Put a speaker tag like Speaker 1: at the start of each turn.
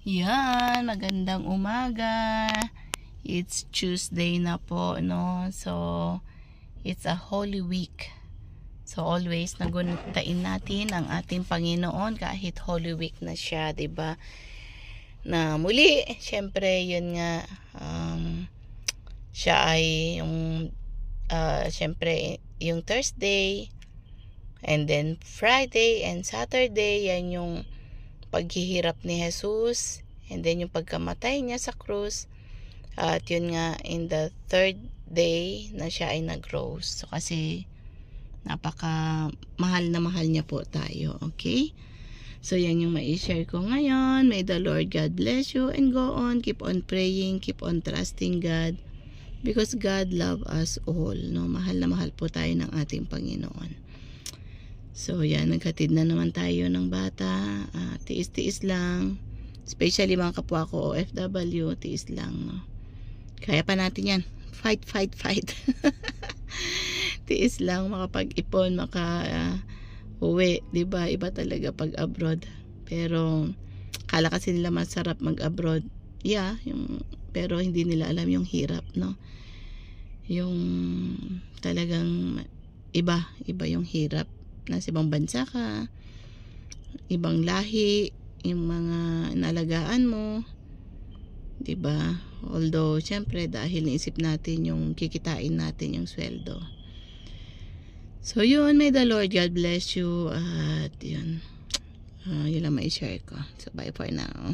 Speaker 1: Yan, magandang umaga. It's Tuesday na po, no? So, it's a Holy Week. So, always naguntain natin ang ating Panginoon kahit Holy Week na siya, 'di ba? Na muli, syempre, yun nga, siya ay yung, syempre, yung Thursday, and then Friday and Saturday, yan yung paghihirap ni Jesus, and then yung pagkamatay niya sa krus, at yun nga in the third day na siya ay nag-rose. So kasi napaka mahal na mahal niya po tayo. Okay, so yan yung mai-share ko ngayon. May the Lord God bless you, and go on, keep on praying, keep on trusting God, because God love us all, no? Mahal na mahal po tayo ng ating Panginoon. So yan, naghatid na naman tayo ng bata. Tiis-tiis lang. Especially mga kapwa ko OFW, tiis lang, no? Kaya pa natin yan. Fight, fight, fight. Tiis lang, makapag-ipon, uwi, diba? Iba talaga pag abroad. Pero kala kasi nila masarap mag-abroad. Yeah, pero hindi nila alam yung hirap, no? Yung talagang iba yung hirap. Nasa ibang bansa ka, ibang lahi, yung mga inalagaan mo, 'di ba? Although syempre dahil naisip natin yung kikitain natin yung sweldo. So yun, may the Lord God bless you, at yun, yun lang mai-share ko. So bye for now.